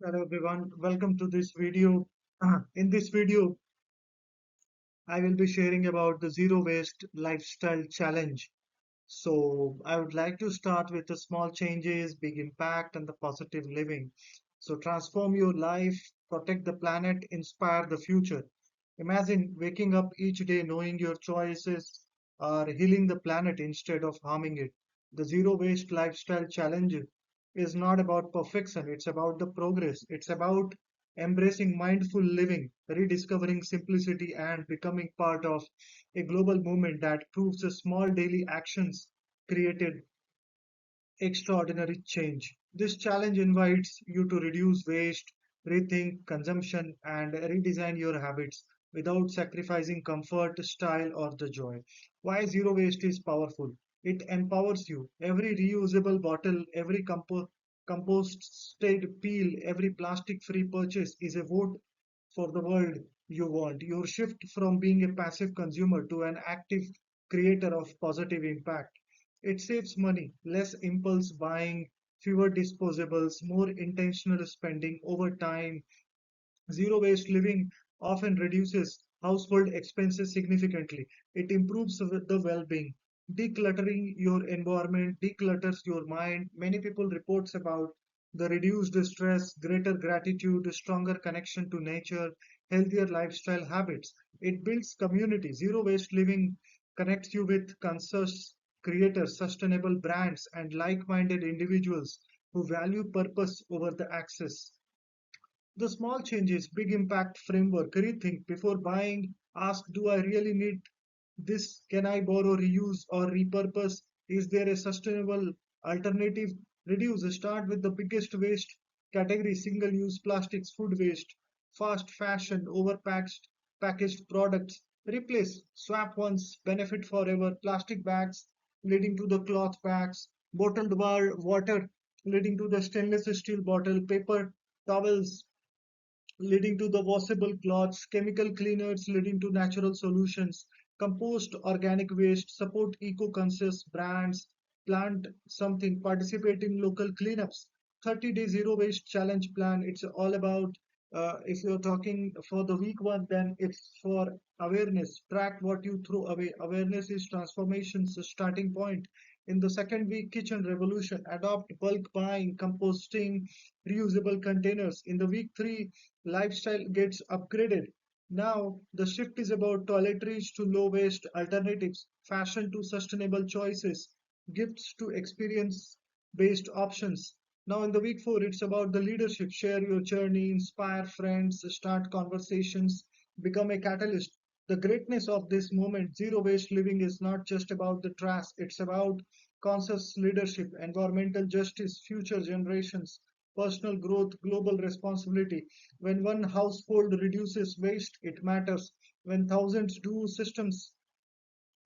Hello everyone, welcome to this video. In this video, I will be sharing about the zero waste lifestyle challenge. So I would like to start with the small changes, big impact, and the positive living. So transform your life, protect the planet, inspire the future. Imagine waking up each day knowing your choices are healing the planet instead of harming it. The zero waste lifestyle challenge is not about perfection, it's about the progress. It's about embracing mindful living, rediscovering simplicity, and becoming part of a global movement that proves the small daily actions created extraordinary change. This challenge invites you to reduce waste, rethink consumption, and redesign your habits without sacrificing comfort, style, or the joy. Why zero waste is powerful? It empowers you. Every reusable bottle, every composted peel, every plastic free purchase is a vote for the world you want. Your shift from being a passive consumer to an active creator of positive impact. It saves money, less impulse buying, fewer disposables, more intentional spending over time. Zero waste living often reduces household expenses significantly. It improves the well being. Decluttering your environment declutters your mind. Many people reports about the reduced stress, greater gratitude, stronger connection to nature, healthier lifestyle habits. It builds community. Zero waste living connects you with conscious creators, sustainable brands, and like minded individuals who value purpose over the access. The small changes, big impact framework. Rethink before buying. Ask, do I really need this? Can I borrow, reuse, or repurpose? Is there a sustainable alternative? Reduce. Start with the biggest waste category, single use plastics, food waste, fast fashion, overpackaged packaged products. Replace, swap once, benefit forever. Plastic bags leading to the cloth bags, bottled water leading to the stainless steel bottle, paper towels leading to the washable cloths, chemical cleaners leading to natural solutions, compost organic waste, support eco-conscious brands, plant something, participate in local cleanups. 30-day zero waste challenge plan. It's all about if you're talking for the week one, then it's for awareness. Track what you throw away. Awareness is transformation's starting point. In the second week, kitchen revolution. Adopt bulk buying, composting, reusable containers. In the week three, lifestyle gets upgraded. Now, the shift is about toiletries to low waste alternatives, fashion to sustainable choices, gifts to experience based options. Now, in the week four, it's about the leadership. Share your journey, inspire friends, start conversations, become a catalyst. The greatness of this moment, zero waste living, is not just about the trash, it's about conscious leadership, environmental justice, future generations, personal growth, global responsibility. When one household reduces waste, it matters. When thousands do, systems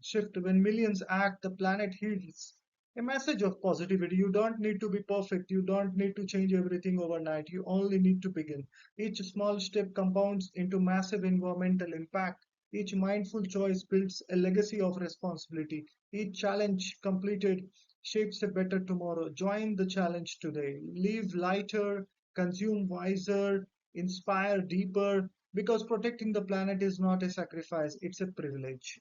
shift. When millions act, the planet heals. A message of positivity. You don't need to be perfect. You don't need to change everything overnight. You only need to begin. Each small step compounds into massive environmental impact. Each mindful choice builds a legacy of responsibility. Each challenge completed shapes a better tomorrow. Join the challenge today. Live lighter, consume wiser, inspire deeper, because protecting the planet is not a sacrifice, it's a privilege.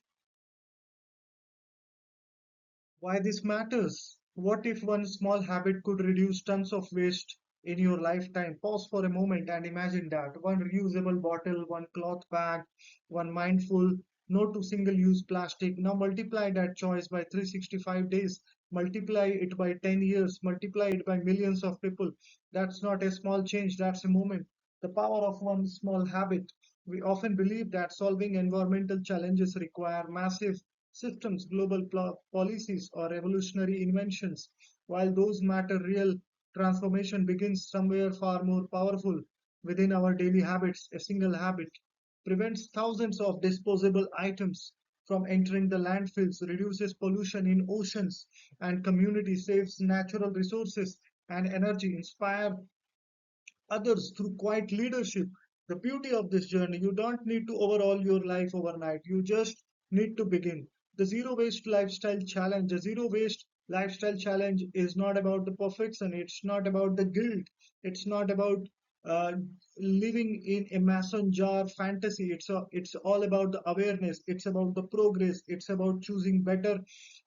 Why this matters? What if one small habit could reduce tons of waste in your lifetime? Pause for a moment and imagine that. One reusable bottle, one cloth bag, one mindful no to single use plastic. Now multiply that choice by 365 days. Multiply it by 10 years. Multiply it by millions of people. That's not a small change, that's a moment. The power of one small habit. We often believe that solving environmental challenges require massive systems, global policies, or revolutionary inventions. While those matter, real transformation begins somewhere far more powerful within our daily habits. A single habit prevents thousands of disposable items from entering the landfills, reduces pollution in oceans and communities, saves natural resources and energy, inspire others through quiet leadership. The beauty of this journey, you don't need to overhaul your life overnight. You just need to begin. The zero waste lifestyle challenge. The zero waste lifestyle challenge is not about the perfection. It's not about the guilt. It's not about uh, living in a mason jar fantasy. It's all about the awareness. It's about the progress. It's about choosing better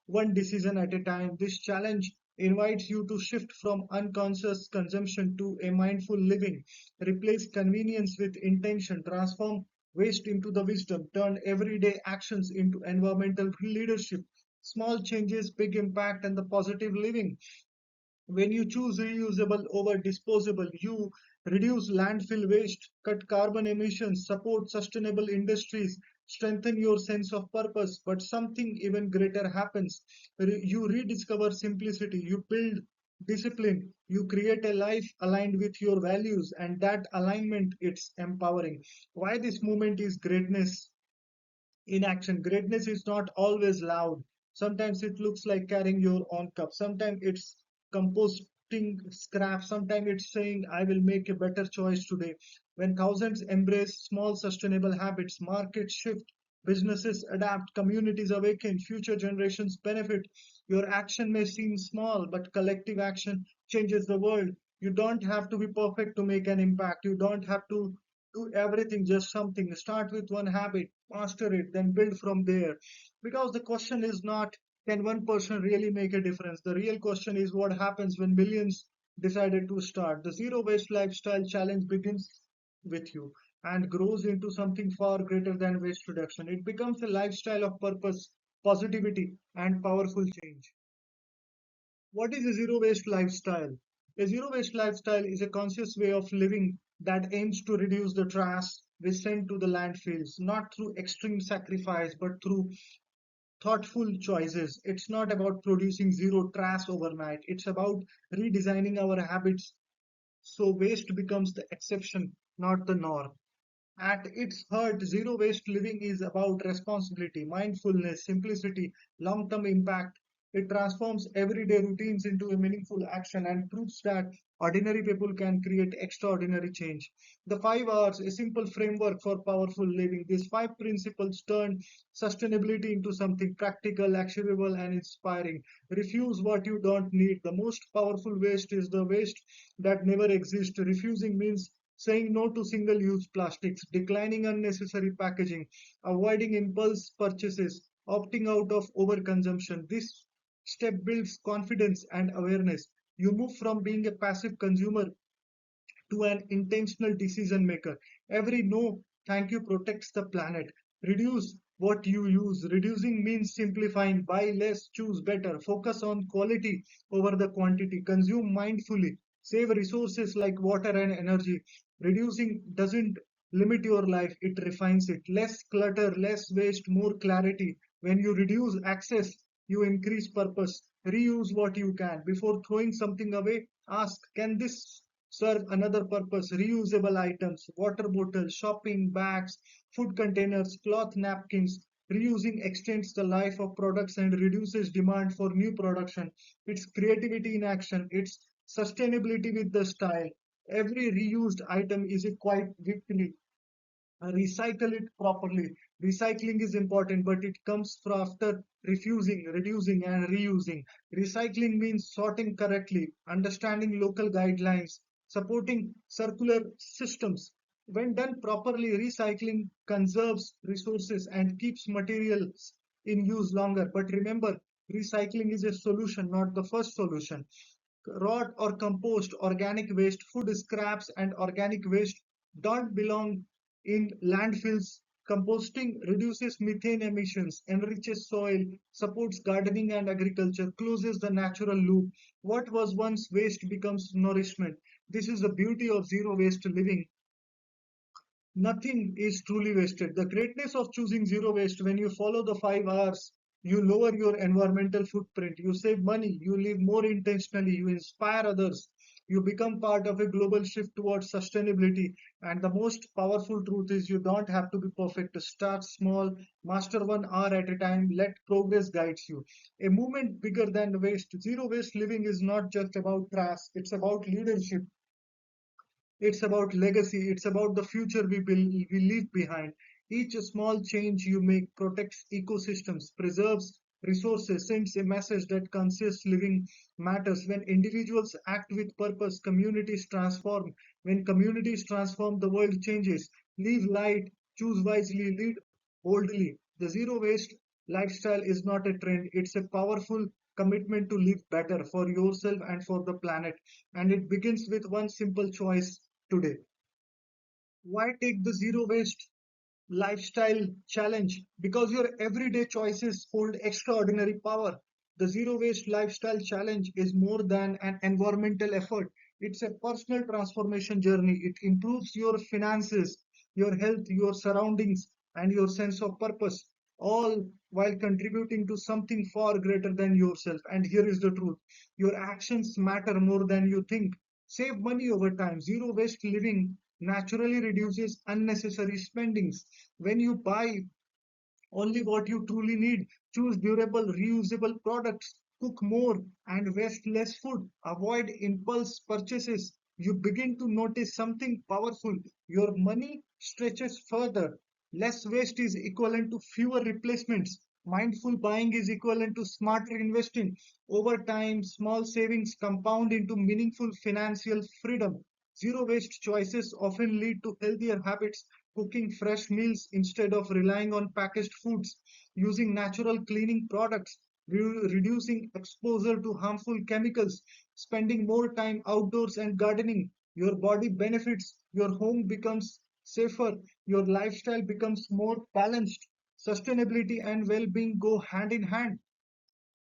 one decision at a time. This challenge invites you to shift from unconscious consumption to a mindful living. Replace convenience with intention. Transform waste into the wisdom. Turn everyday actions into environmental leadership. Small changes, big impact, and the positive living. When you choose reusable over disposable, you reduce landfill waste, cut carbon emissions, support sustainable industries, strengthen your sense of purpose. But something even greater happens. You rediscover simplicity, you build discipline, you create a life aligned with your values, and that alignment, it's empowering. Why this movement is greatness in action. Greatness is not always loud. Sometimes it looks like carrying your own cup. Sometimes it's composting scrap. Sometimes it's saying, I will make a better choice today. When thousands embrace small sustainable habits, markets shift, businesses adapt, communities awaken, future generations benefit. Your action may seem small, but collective action changes the world. You don't have to be perfect to make an impact. You don't have to do everything, just something. Start with one habit, master it, then build from there. Because the question is not, can one person really make a difference? The real question is, what happens when millions decided to start? The zero waste lifestyle challenge begins with you and grows into something far greater than waste reduction. It becomes a lifestyle of purpose, positivity, and powerful change. What is a zero waste lifestyle? A zero waste lifestyle is a conscious way of living that aims to reduce the trash we send to the landfills, not through extreme sacrifice, but through thoughtful choices. It's not about producing zero trash overnight, it's about redesigning our habits so waste becomes the exception, not the norm. At its heart, zero waste living is about responsibility, mindfulness, simplicity, long term impact. It transforms everyday routines into a meaningful action and proves that ordinary people can create extraordinary change. The 5 R's, a simple framework for powerful living. These five principles turn sustainability into something practical, achievable, and inspiring. Refuse what you don't need. The most powerful waste is the waste that never exists. Refusing means saying no to single use plastics, declining unnecessary packaging, avoiding impulse purchases, opting out of overconsumption. This step builds confidence and awareness. You move from being a passive consumer to an intentional decision maker. Every no thank you protects the planet. Reduce what you use. Reducing means simplifying. Buy less, choose better. Focus on quality over the quantity. Consume mindfully. Save resources like water and energy. Reducing doesn't limit your life, it refines it. Less clutter, less waste, more clarity. When you reduce access, you increase purpose. Reuse what you can. Before throwing something away, ask, can this serve another purpose? Reusable items, water bottles, shopping bags, food containers, cloth napkins. Reusing extends the life of products and reduces demand for new production. It's creativity in action. It's sustainability with the style. Every reused item is a quiet victory. Recycle it properly. Recycling is important, but it comes after refusing, reducing, and reusing. Recycling means sorting correctly, understanding local guidelines, supporting circular systems. When done properly, recycling conserves resources and keeps materials in use longer. But remember, recycling is a solution, not the first solution. Rot or compost, organic waste, food scraps, and organic waste don't belong in landfills. Composting reduces methane emissions, enriches soil, supports gardening and agriculture, closes the natural loop. What was once waste becomes nourishment. This is the beauty of zero waste living. Nothing is truly wasted. The greatness of choosing zero waste, when you follow the 5 R's, you lower your environmental footprint, you save money, you live more intentionally, you inspire others, you become part of a global shift towards sustainability. And the most powerful truth is, you don't have to be perfect. Start small, master 1 hour at a time, let progress guides you. A movement bigger than waste. Zero waste living is not just about trash, it's about leadership. It's about legacy. It's about the future we leave behind. Each small change you make protects ecosystems, preserves resources, sends a message that conscious living matters. When individuals act with purpose, communities transform. When communities transform, the world changes. Live light, choose wisely, lead boldly. The zero waste lifestyle is not a trend, it's a powerful commitment to live better for yourself and for the planet. And it begins with one simple choice today. Why take the zero waste lifestyle challenge? Because your everyday choices hold extraordinary power. The zero waste lifestyle challenge is more than an environmental effort. It's a personal transformation journey. It improves your finances, your health, your surroundings, and your sense of purpose, all while contributing to something far greater than yourself. And here is the truth: your actions matter more than you think. Save money over time. Zero waste living naturally reduces unnecessary spendings. When you buy only what you truly need, choose durable, reusable products, cook more, and waste less food, avoid impulse purchases, you begin to notice something powerful. Your money stretches further. Less waste is equivalent to fewer replacements. Mindful buying is equivalent to smarter investing. Over time, small savings compound into meaningful financial freedom. Zero waste choices often lead to healthier habits: cooking fresh meals instead of relying on packaged foods, using natural cleaning products, reducing exposure to harmful chemicals, spending more time outdoors and gardening. Your body benefits, your home becomes safer, your lifestyle becomes more balanced. Sustainability and well being go hand in hand.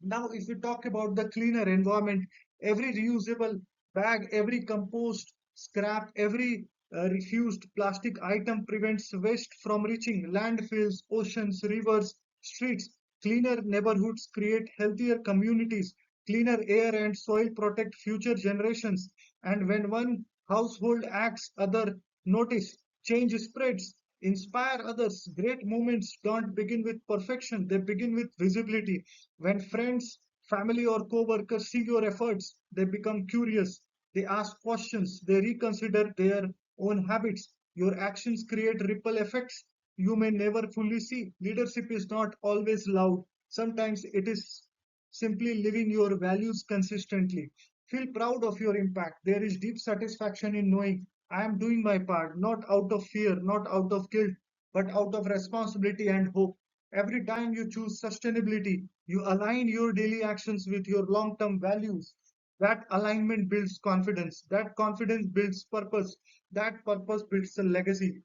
Now, if we talk about the cleaner environment, every reusable bag, every compost scrap, every refused plastic item prevents waste from reaching landfills, oceans, rivers, streets. Cleaner neighborhoods create healthier communities. Cleaner air and soil protect future generations. And when one household acts, other notice. Change spreads. Inspire others. Great moments don't begin with perfection, they begin with visibility. When friends, family, or co-workers see your efforts, they become curious. They ask questions. They reconsider their own habits. Your actions create ripple effects you may never fully see. Leadership is not always loud. Sometimes it is simply living your values consistently. Feel proud of your impact. There is deep satisfaction in knowing I am doing my part, not out of fear, not out of guilt, but out of responsibility and hope. Every time you choose sustainability, you align your daily actions with your long term values. That alignment builds confidence. That confidence builds purpose. That purpose builds a legacy.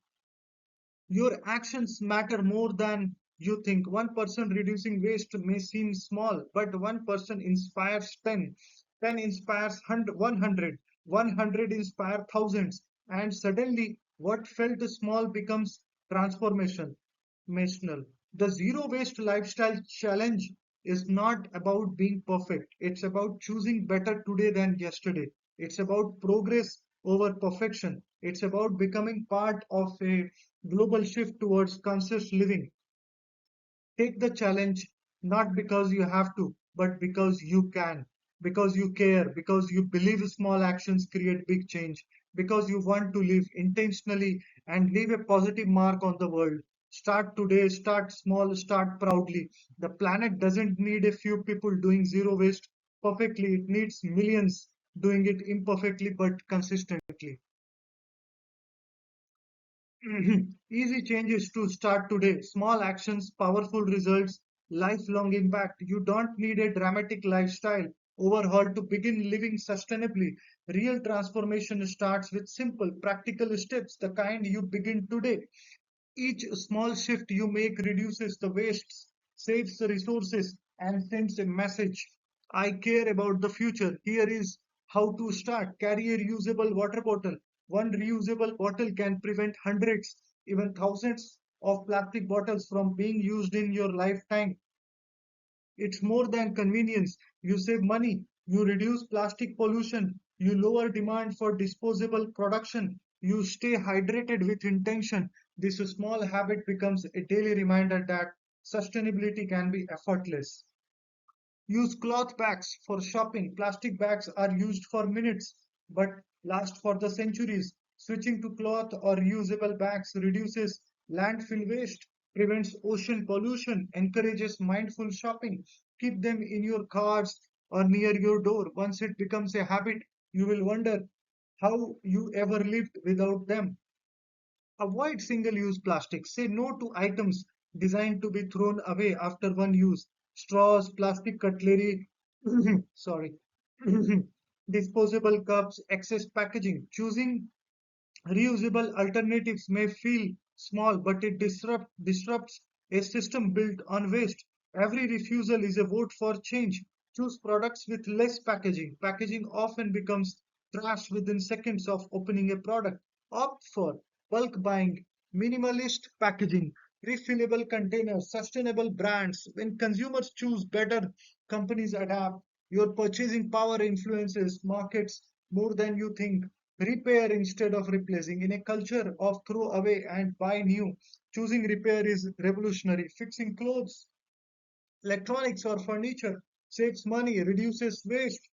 Your actions matter more than you think. One person reducing waste may seem small, but one person inspires 10. 10 inspires 100. 100 inspires thousands. And suddenly, what felt small becomes transformational. The zero waste lifestyle challenge is not about being perfect. It's about choosing better today than yesterday. It's about progress over perfection. It's about becoming part of a global shift towards conscious living. Take the challenge not because you have to, but because you can, because you care, because you believe small actions create big change, because you want to live intentionally and leave a positive mark on the world. Start today, start small, start proudly. The planet doesn't need a few people doing zero waste perfectly, it needs millions doing it imperfectly but consistently. Easy changes to start today. Small actions, powerful results, lifelong impact. You don't need a dramatic lifestyle overhaul to begin living sustainably. Real transformation starts with simple, practical steps, the kind you begin today. Each small shift you make reduces the wastes, saves the resources, and sends a message. I care about the future. Here is how to start. Carry a reusable water bottle. One reusable bottle can prevent hundreds, even thousands of plastic bottles from being used in your lifetime. It's more than convenience. You save money, you reduce plastic pollution, you lower demand for disposable production, you stay hydrated with intention. This small habit becomes a daily reminder that sustainability can be effortless. Use cloth bags for shopping. Plastic bags are used for minutes but last for the centuries. Switching to cloth or reusable bags reduces landfill waste. prevents ocean pollution, encourages mindful shopping. Keep them in your cars or near your door. Once it becomes a habit, you will wonder how you ever lived without them. Avoid single-use plastics. Say no to items designed to be thrown away after one use. Straws, plastic cutlery, sorry, disposable cups, excess packaging. Choosing reusable alternatives may feel small, but it disrupts a system built on waste. Every refusal is a vote for change. Choose products with less packaging. Packaging often becomes trash within seconds of opening a product. Opt for bulk buying, minimalist packaging, refillable containers, sustainable brands. When consumers choose better, companies adapt. Your purchasing power influences markets more than you think. Repair instead of replacing. In a culture of throw away and buy new, choosing repair is revolutionary. Fixing clothes, electronics, or furniture saves money, reduces waste,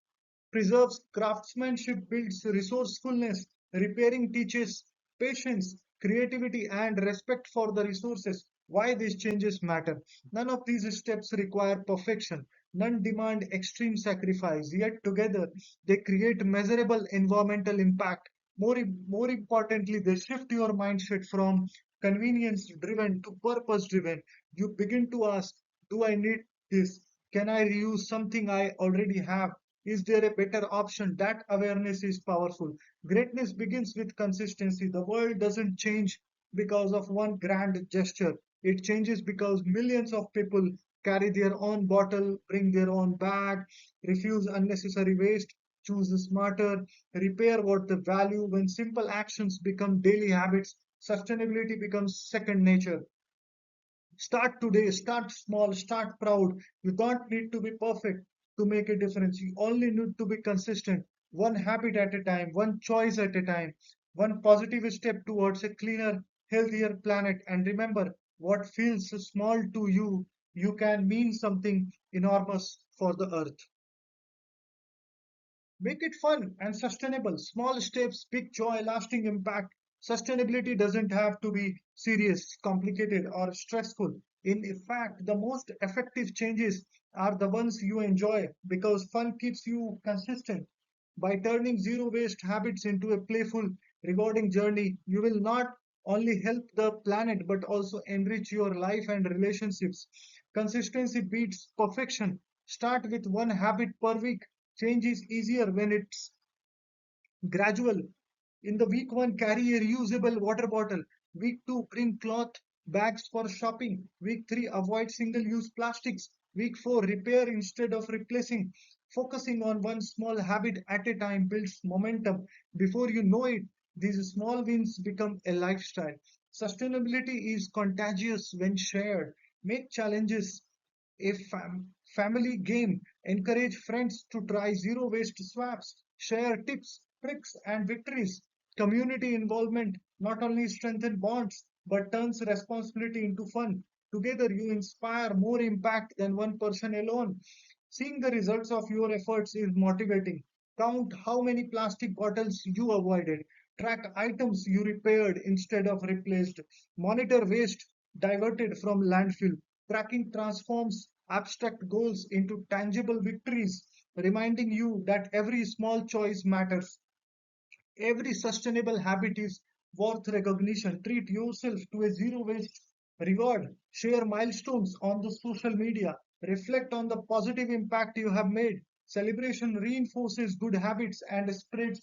preserves craftsmanship, builds resourcefulness. Repairing teaches patience, creativity, and respect for the resources. Why these changes matter? None of these steps require perfection. None demand extreme sacrifice. Yet together they create measurable environmental impact. More importantly, they shift your mindset from convenience driven to purpose driven. You begin to ask, do I need this? Can I reuse something I already have? Is there a better option? That awareness is powerful. Greatness begins with consistency. The world doesn't change because of one grand gesture. It changes because millions of people carry their own bottle, bring their own bag, refuse unnecessary waste, choose smarter, repair what they value. When simple actions become daily habits, sustainability becomes second nature. Start today, start small, start proud. You don't need to be perfect to make a difference. You only need to be consistent, one habit at a time, one choice at a time, one positive step towards a cleaner, healthier planet. And remember, what feels small to you, you can mean something enormous for the earth. Make it fun and sustainable. Small steps, big joy, lasting impact. Sustainability doesn't have to be serious, complicated, or stressful. In fact, the most effective changes are the ones you enjoy because fun keeps you consistent. By turning zero waste habits into a playful, rewarding journey, you will not only help the planet but also enrich your life and relationships. Consistency beats perfection. Start with one habit per week. Change is easier when it's gradual. In the week one, carry a reusable water bottle. Week two, bring cloth bags for shopping. Week three, avoid single use plastics. Week four, repair instead of replacing. Focusing on one small habit at a time builds momentum. Before you know it, these small wins become a lifestyle. Sustainability is contagious when shared. Make challenges a family game. Encourage friends to try zero waste swaps. Share tips, tricks, and victories. Community involvement not only strengthens bonds but turns responsibility into fun. Together, you inspire more impact than one person alone. Seeing the results of your efforts is motivating. Count how many plastic bottles you avoided. Track items you repaired instead of replaced. Monitor waste diverted from landfill. Tracking transforms abstract goals into tangible victories, reminding you that every small choice matters. Every sustainable habit is worth recognition. Treat yourself to a zero waste reward. Share milestones on the social media. Reflect on the positive impact you have made. Celebration reinforces good habits and spreads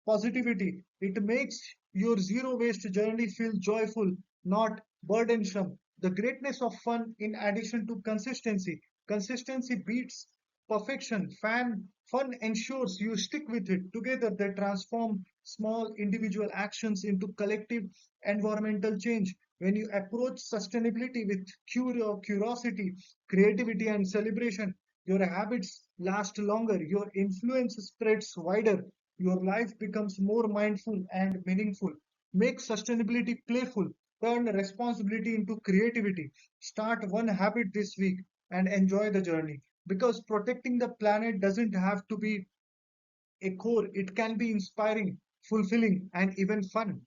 positivity. It makes your zero waste journey feel joyful, not burdensome. The greatness of fun in addition to consistency. Consistency beats perfection. Fun ensures you stick with it. Together, they transform small individual actions into collective environmental change. When you approach sustainability with curiosity, creativity, and celebration, your habits last longer, your influence spreads wider, your life becomes more mindful and meaningful. Make sustainability playful, turn responsibility into creativity. Start one habit this week and enjoy the journey because protecting the planet doesn't have to be a core, it can be inspiring, fulfilling, and even fun.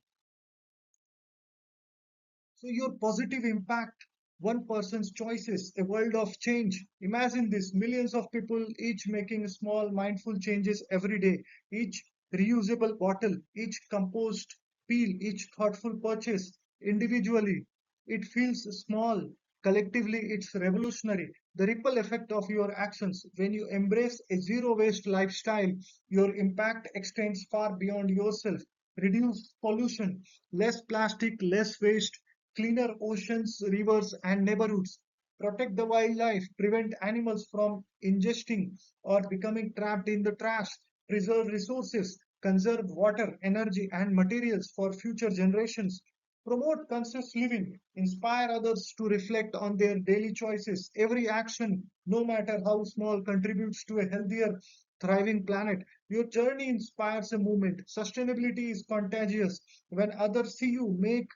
So, your positive impact One person's choices, a world of change. Imagine this, millions of people each making small mindful changes every day, each reusable bottle, each compost peel, each thoughtful purchase. Individually, it feels small. Collectively, it's revolutionary. The ripple effect of your actions. When you embrace a zero waste lifestyle, your impact extends far beyond yourself. Reduce pollution, less plastic, less waste, cleaner oceans, rivers, and neighborhoods. Protect the wildlife, prevent animals from ingesting or becoming trapped in the trash, preserve resources, conserve water, energy, and materials for future generations. Promote conscious living, inspire others to reflect on their daily choices. Every action, no matter how small, contributes to a healthier, thriving planet. Your journey inspires a movement. Sustainability is contagious. When others see you make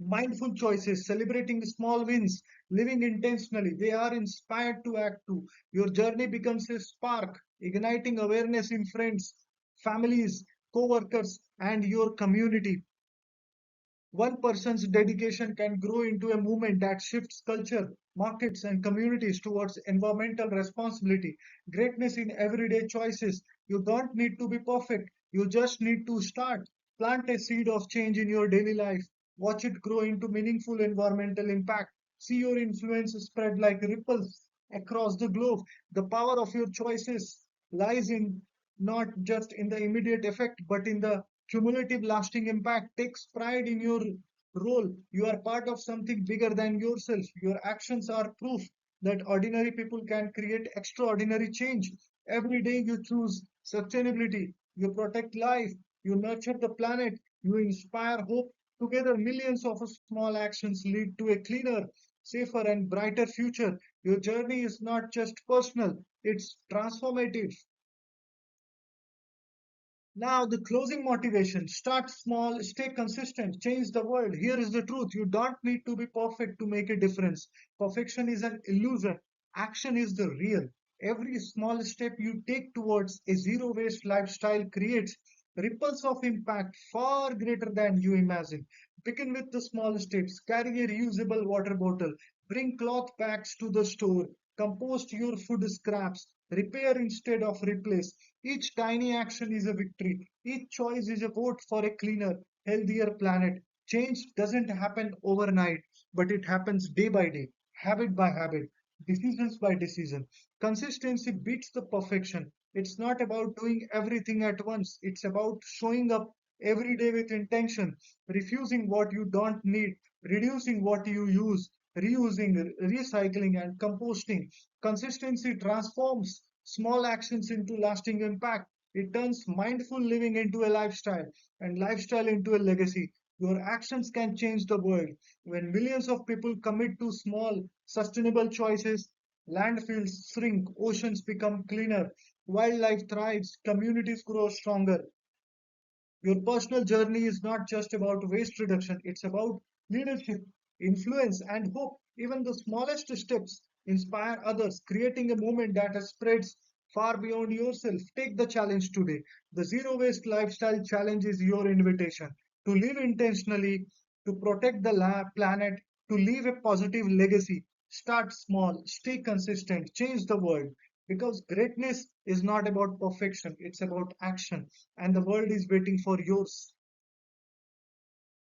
mindful choices, celebrating small wins, living intentionally, they are inspired to act too. Your journey becomes a spark, igniting awareness in friends, families, co workers, and your community. One person's dedication can grow into a movement that shifts culture, markets, and communities towards environmental responsibility. Greatness in everyday choices. You don't need to be perfect, you just need to start. Plant a seed of change in your daily life. Watch it grow into meaningful environmental impact. See your influence spread like ripples across the globe. The power of your choices lies in not just in the immediate effect, but in the cumulative lasting impact. Takes pride in your role. You are part of something bigger than yourself. Your actions are proof that ordinary people can create extraordinary change. Every day you choose sustainability, you protect life, you nurture the planet, you inspire hope. Together, millions of small actions lead to a cleaner, safer, and brighter future. Your journey is not just personal, it's transformative. Now, the closing motivation: start small, stay consistent, change the world. Here is the truth: you don't need to be perfect to make a difference. Perfection is an illusion, action is the real. Every small step you take towards a zero waste lifestyle creates ripples of impact far greater than you imagine. Begin with the small steps: carry a reusable water bottle, bring cloth bags to the store, compost your food scraps, repair instead of replace. Each tiny action is a victory. Each choice is a vote for a cleaner, healthier planet. Change doesn't happen overnight, but it happens day by day, habit by habit, decisions by decision. Consistency beats the perfection. It's not about doing everything at once, it's about showing up every day with intention, refusing what you don't need, reducing what you use, reusing, recycling, and composting. Consistency transforms small actions into lasting impact. It turns mindful living into a lifestyle and lifestyle into a legacy. Your actions can change the world. When millions of people commit to small, sustainable choices, landfills shrink, oceans become cleaner, wildlife thrives, communities grow stronger. Your personal journey is not just about waste reduction, it's about leadership, influence, and hope. Even the smallest steps inspire others, creating a movement that spreads far beyond yourself. Take the challenge today. The Zero Waste Lifestyle Challenge is your invitation to live intentionally, to protect the planet, to leave a positive legacy. Start small, stay consistent, change the world. Because greatness is not about perfection, it's about action, and the world is waiting for yours.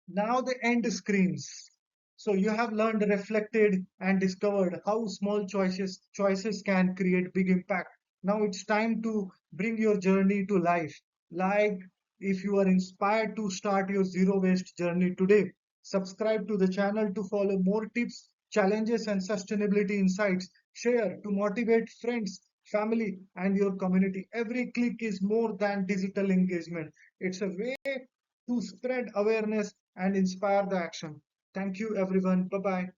Now the end screens. So you have learned, reflected, and discovered how small choices can create big impact. Now it's time to bring your journey to life. Like, if you are inspired to start your zero waste journey today, subscribe to the channel to follow more tips, challenges, and sustainability insights. Share to motivate friends, family, and your community. Every click is more than digital engagement. It's a way to spread awareness and inspire the action. Thank you, everyone. Bye bye.